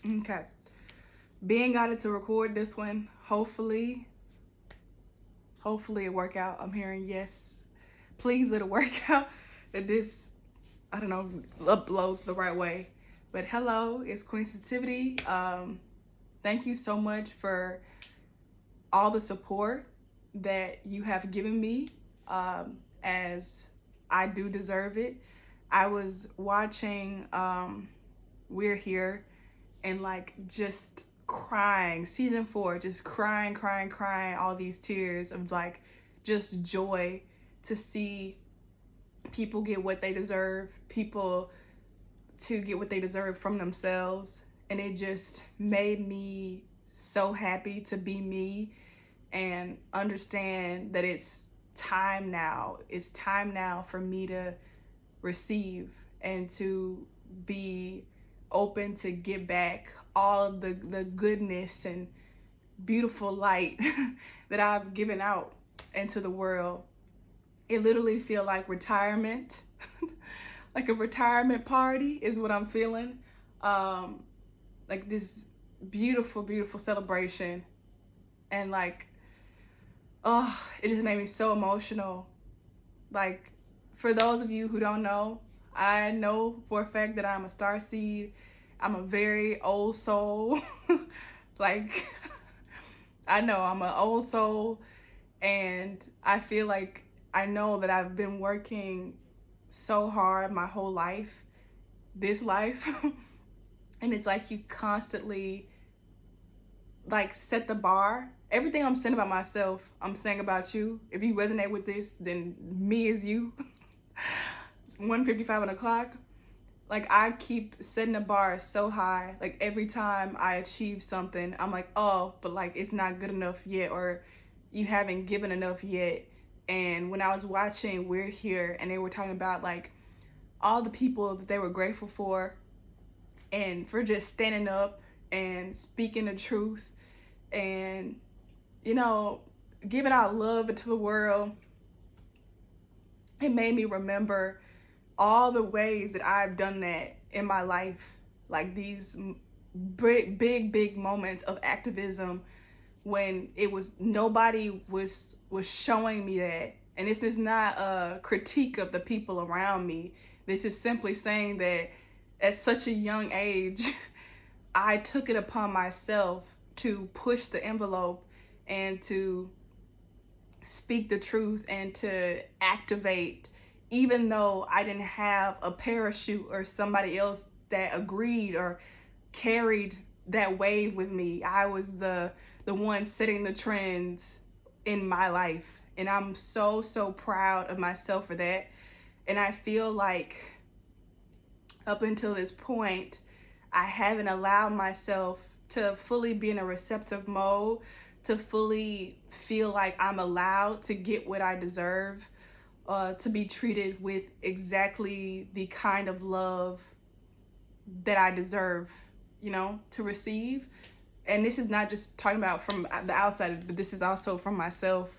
Okay. Being guided to record this one. Hopefully it work out. I'm hearing yes. Please let it work out. That this, I don't know, uploads the right way. But hello, it's Queen Sensitivity. Thank you so much for all the support that you have given me, as I do deserve it. I was watching We're Here and like just crying, season 4, just crying, all these tears of like just joy to see people get what they deserve, people to get what they deserve from themselves. And it just made me so happy to be me and understand that it's time now. It's time now for me to receive and to be open to give back all of the goodness and beautiful light that I've given out into the world. It literally feel like retirement, like a retirement party is what I'm feeling. Like this beautiful celebration, and like, oh, it just made me so emotional. Like, for those of you who don't know, I know for a fact that I'm a star seed. I'm a very old soul. Like, I know I'm an old soul, and I feel like I know that I've been working so hard my whole life, this life. And it's like you constantly like set the bar. Everything I'm saying about myself, I'm saying about you. If you resonate with this, then me is you. It's 1:55 on the clock. Like, I keep setting the bar so high. Like, every time I achieve something, I'm like, oh, but like it's not good enough yet, or you haven't given enough yet. And when I was watching We're Here and they were talking about like all the people that they were grateful for and for just standing up and speaking the truth and, you know, giving out love into the world, it made me remember all the ways that I've done that in my life. Like these big moments of activism when it was nobody was showing me that. And this is not a critique of the people around me. This is simply saying that at such a young age, I took it upon myself to push the envelope and to speak the truth and to activate, even though I didn't have a parachute or somebody else that agreed or carried that wave with me. I was the one setting the trends in my life, and I'm so proud of myself for that. And I feel like up until this point, I haven't allowed myself to fully be in a receptive mode, to fully feel like I'm allowed to get what I deserve, to be treated with exactly the kind of love that I deserve, you know, to receive. And this is not just talking about from the outside, but this is also from myself.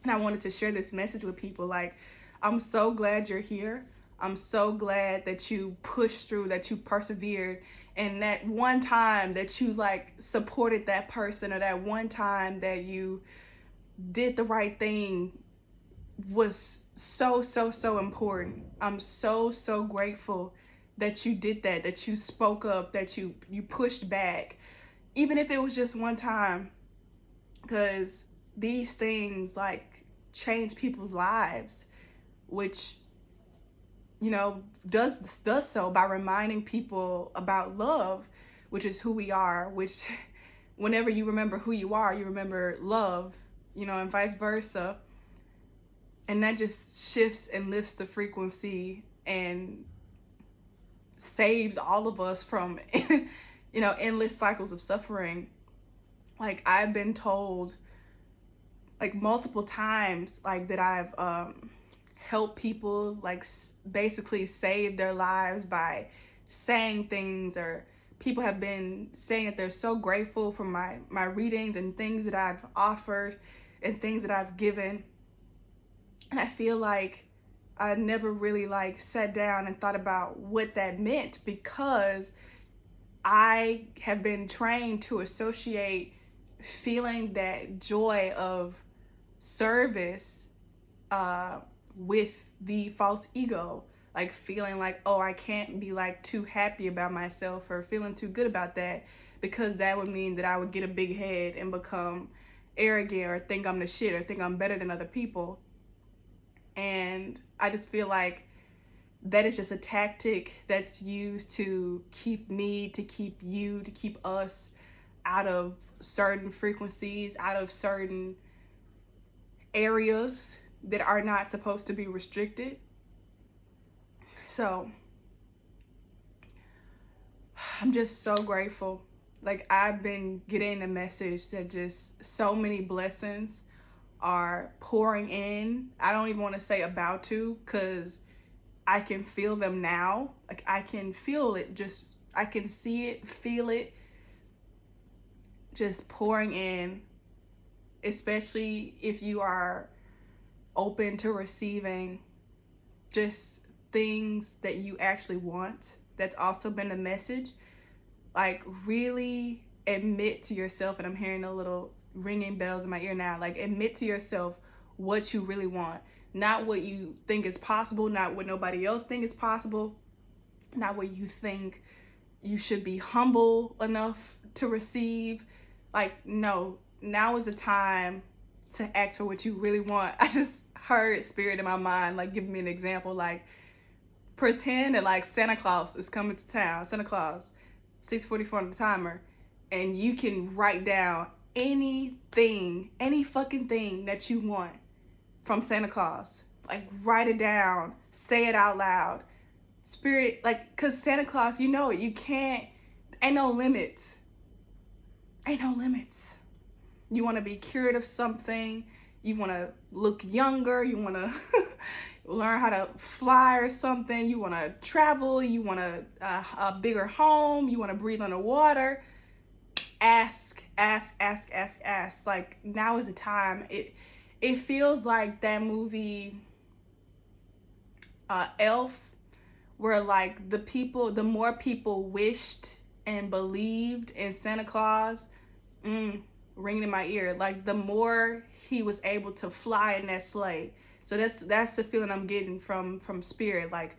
And I wanted to share this message with people. Like, I'm so glad you're here. I'm so glad that you pushed through, that you persevered. And that one time that you like supported that person, or that one time that you did the right thing, was so important. I'm so grateful that you did that, that you spoke up, that you pushed back, even if it was just one time, because these things like change people's lives, which, you know, does so by reminding people about love, which is who we are, which whenever you remember who you are, you remember love, you know, and vice versa. And that just shifts and lifts the frequency and saves all of us from, you know, endless cycles of suffering. Like, I've been told like multiple times, like that I've helped people like basically save their lives by saying things, or people have been saying that they're so grateful for my readings and things that I've offered and things that I've given. And I feel like I never really like sat down and thought about what that meant, because I have been trained to associate feeling that joy of service with the false ego, like feeling like, oh, I can't be like too happy about myself or feeling too good about that, because that would mean that I would get a big head and become arrogant or think I'm the shit or think I'm better than other people. And I just feel like that is just a tactic that's used to keep me, to keep you, to keep us out of certain frequencies, out of certain areas that are not supposed to be restricted. So I'm just so grateful. Like, I've been getting the message that just so many blessings are pouring in. I don't even want to say about to, because I can feel them now. Like, I can feel it, just I can see it, feel it just pouring in, especially if you are open to receiving just things that you actually want. That's also been the message. Like, really admit to yourself, and I'm hearing a little ringing bells in my ear now, like, admit to yourself what you really want, not what you think is possible, not what nobody else think is possible, not what you think you should be humble enough to receive. Like, no, now is the time to ask for what you really want. I just heard spirit in my mind, like, giving me an example, like, pretend that like Santa Claus is coming to town. Santa Claus, 6:44 on the timer, and you can write down anything, any fucking thing that you want from Santa Claus. Like, write it down, say it out loud. Spirit, like, cause Santa Claus, you know it. You can't. Ain't no limits. Ain't no limits. You want to be cured of something. You want to look younger. You want to learn how to fly or something. You want to travel. You want a bigger home. You want to breathe underwater. Ask. Like, now is the time. It feels like that movie Elf, where like the more people wished and believed in Santa Claus, ringing in my ear, like, the more he was able to fly in that sleigh. So that's the feeling I'm getting from spirit. Like,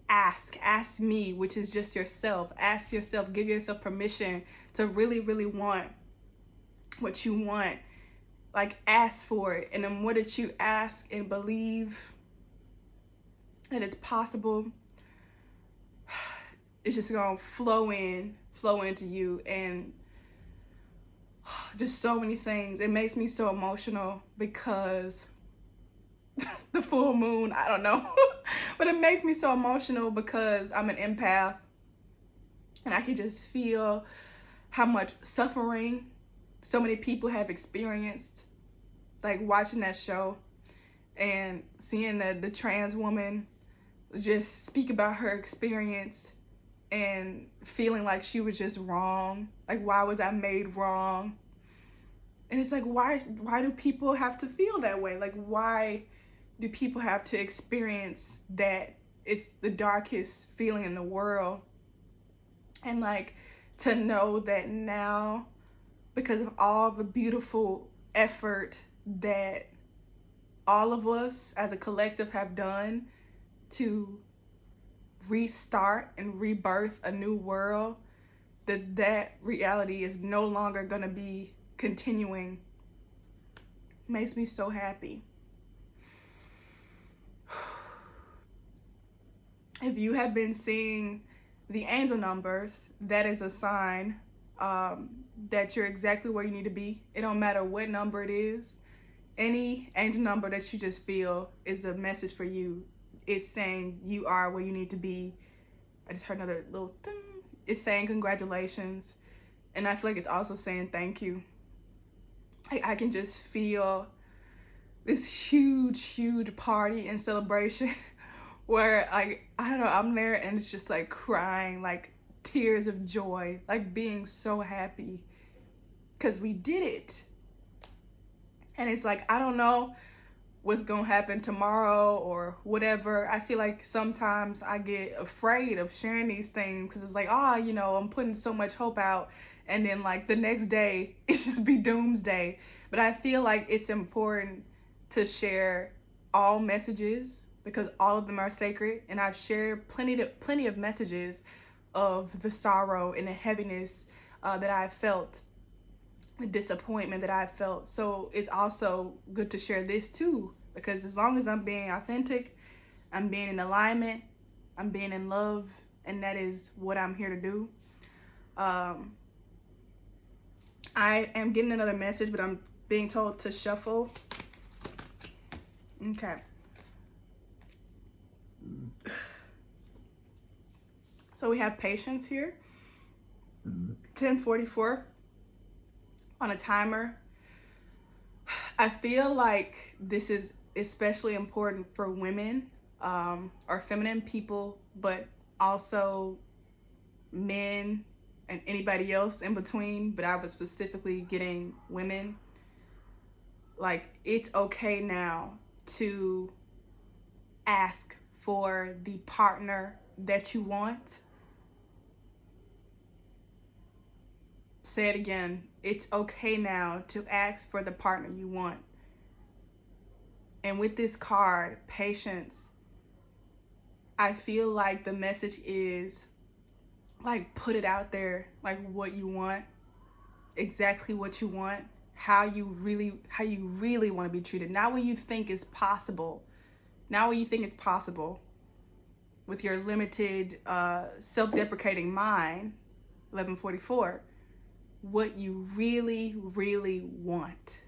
ask me, which is just yourself. Ask yourself, give yourself permission to really, really want what you want. Like, ask for it. And the more that you ask and believe that it's possible, it's just gonna flow into you. And just so many things. It makes me so emotional because the full moon, I don't know. But it makes me so emotional because I'm an empath, and I can just feel how much suffering so many people have experienced. Like, watching that show and seeing the trans woman just speak about her experience and feeling like she was just wrong. Like, why was I made wrong? And it's like, why do people have to feel that way? Like, why do people have to experience that? It's the darkest feeling in the world. And like, to know that now, because of all the beautiful effort that all of us as a collective have done to restart and rebirth a new world, that reality is no longer going to be continuing, makes me so happy. If you have been seeing the angel numbers, that is a sign that you're exactly where you need to be. It don't matter what number it is. Any angel number that you just feel is a message for you. It's saying you are where you need to be. I just heard another little thing. It's saying congratulations. And I feel like it's also saying thank you. I can just feel this huge party and celebration where, like, I don't know, I'm there and it's just like crying, like tears of joy, like being so happy because we did it. And it's like, I don't know what's gonna happen tomorrow or whatever. I feel like sometimes I get afraid of sharing these things because it's like, oh, you know, I'm putting so much hope out, and then like the next day it just be doomsday. But I feel like it's important to share all messages because all of them are sacred, and I've shared plenty of messages of the sorrow and the heaviness that I've felt, the disappointment that I've felt. So it's also good to share this too, because as long as I'm being authentic, I'm being in alignment, I'm being in love, and that is what I'm here to do. I am getting another message, but I'm being told to shuffle. Okay. So we have patience here. 10:44 on a timer. I feel like this is especially important for women or feminine people, but also men and anybody else in between. But I was specifically getting women. Like, it's okay now to ask for the partner that you want. Say it again. It's okay now to ask for the partner you want. And with this card, patience, I feel like the message is like, put it out there, like what you want, exactly what you want, how you really want to be treated. Not what you think is possible. Not what you think is possible with your limited self-deprecating mind, 1144. What you really want.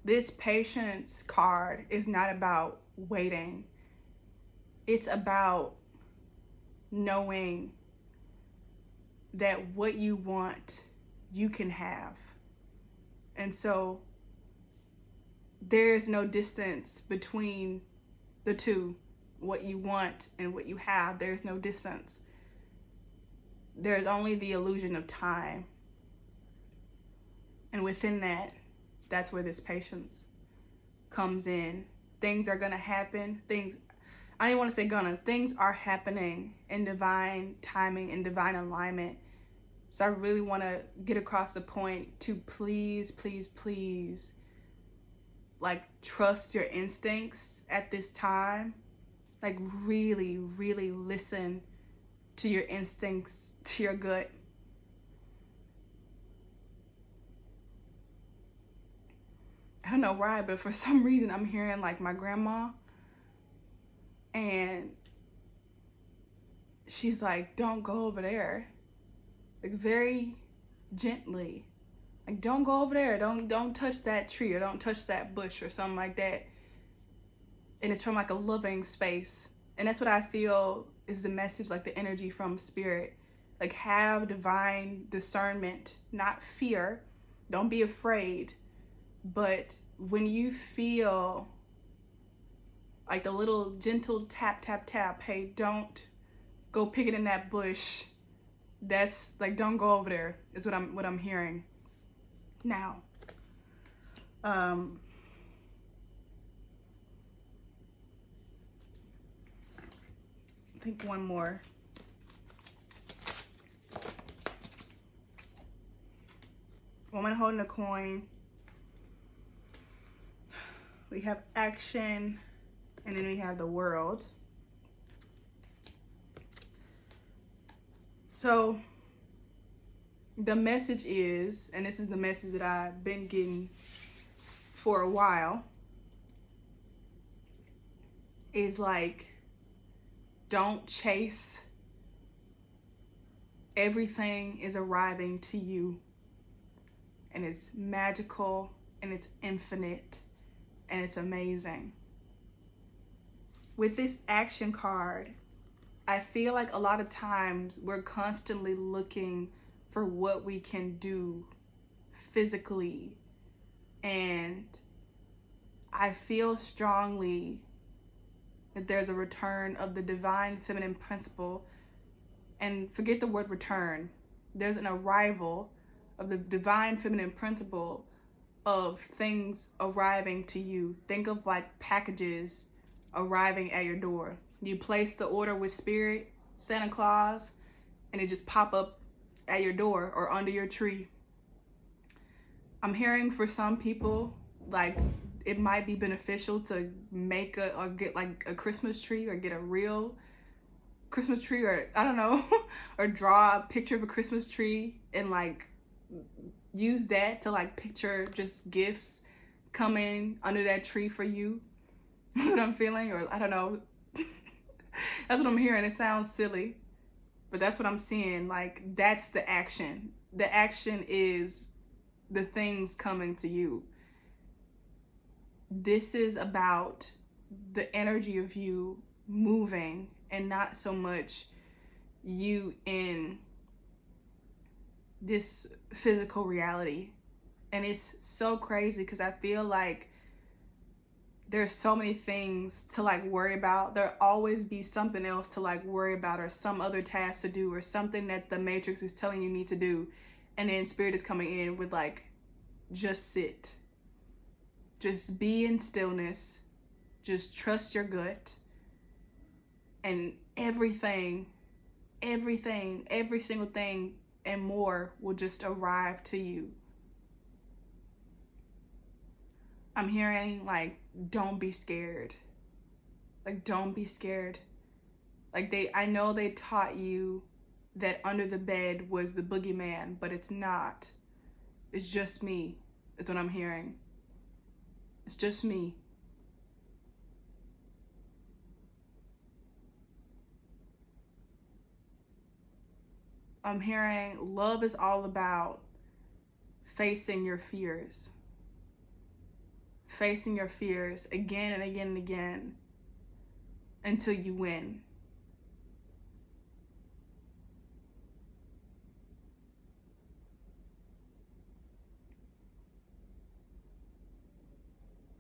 This patience card is not about waiting. It's about knowing that what you want, you can have. And so there's no distance between the two, what you want and what you have. There's no distance. There's only the illusion of time. And within that, that's where this patience comes in. Things are gonna happen. I didn't want to say gonna. Things are happening in divine timing and divine alignment. So I really want to get across the point to please, like, trust your instincts at this time. Like, really listen to your instincts, to your gut. I don't know why, but for some reason I'm hearing like my grandma, and she's like, don't go over there. Like, very gently. Like, don't go over there. Don't touch that tree, or don't touch that bush, or something like that. And it's from like a loving space. And that's what I feel is the message, like the energy from spirit. Like, have divine discernment, not fear. Don't be afraid. But when you feel like the little gentle tap, hey, don't go pick it in that bush. That's like, don't go over there, is what I'm hearing. Now, I think one more. Woman holding a coin. We have action, and then we have the world. So the message is, and this is the message that I've been getting for a while, is like, don't chase. Everything is arriving to you, and it's magical, and it's infinite, and it's amazing. With this action card, I feel like a lot of times we're constantly looking for what we can do physically. And I feel strongly that there's a return of the divine feminine principle. And forget the word return. There's an arrival of the divine feminine principle of things arriving to you. Think of like packages arriving at your door. You place the order with Spirit, Santa Claus, and it just pop up at your door or under your tree. I'm hearing for some people, like, it might be beneficial to make or get like a Christmas tree, or get a real Christmas tree, or I don't know, or draw a picture of a Christmas tree and like use that to like picture just gifts coming under that tree for you. What I'm feeling, or I don't know. That's what I'm hearing. It sounds silly, but that's what I'm seeing. Like, that's the action. The action is the things coming to you. This is about the energy of you moving, and not so much you in this physical reality. And it's so crazy because I feel like there's so many things to like worry about. There'll always be something else to like worry about, or some other task to do, or something that the Matrix is telling you need to do. And then Spirit is coming in with like, just sit. Just be in stillness. Just trust your gut. And every single thing and more will just arrive to you. I'm hearing like, don't be scared. Like, don't be scared. Like, I know they taught you that under the bed was the boogeyman, but it's not. It's just me, is what I'm hearing. It's just me. I'm hearing love is all about facing your fears. Facing your fears again and again and again until you win.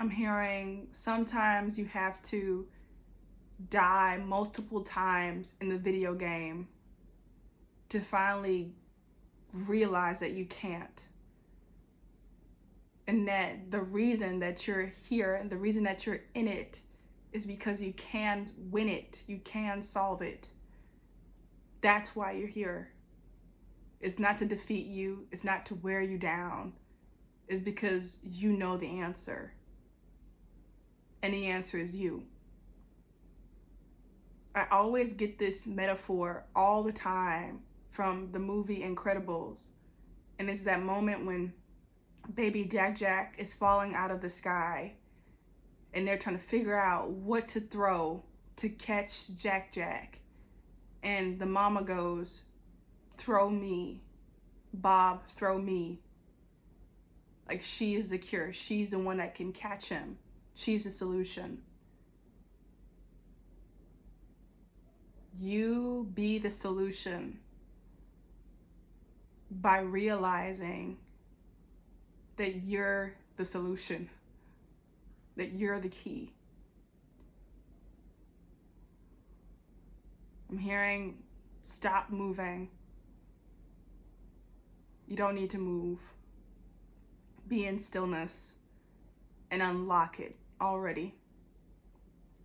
I'm hearing sometimes you have to die multiple times in the video game to finally realize that you can't. And that the reason that you're here and the reason that you're in it is because you can win it. You can solve it. That's why you're here. It's not to defeat you. It's not to wear you down. It's because you know the answer. And the answer is you. I always get this metaphor all the time from the movie Incredibles. And it's that moment when baby Jack is falling out of the sky and they're trying to figure out what to throw to catch Jack. And the mama goes, throw me, Bob, throw me. Like, she is the cure. She's the one that can catch him. She's the solution. You be the solution by realizing that you're the solution, that you're the key. I'm hearing stop moving. You don't need to move. Be in stillness and unlock it already.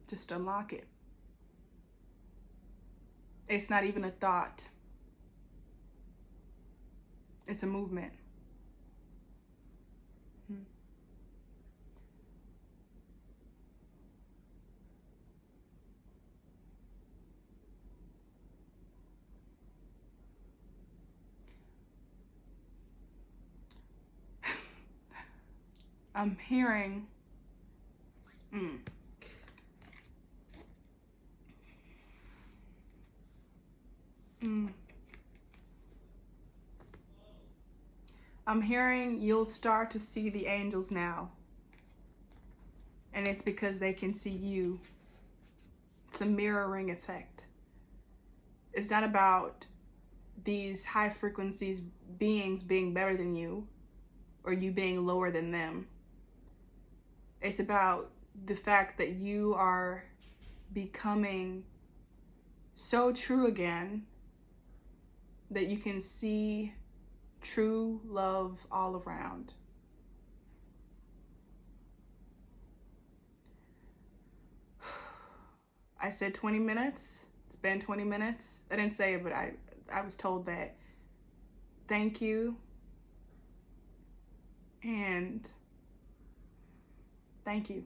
Just unlock it. It's not even a thought. It's a movement. I'm hearing I'm hearing you'll start to see the angels now. And it's because they can see you. It's a mirroring effect. It's not about these high frequencies beings being better than you or you being lower than them. It's about the fact that you are becoming so true again that you can see true love all around. I said 20 minutes. It's been 20 minutes. I didn't say it, but I was told that. Thank you. And thank you.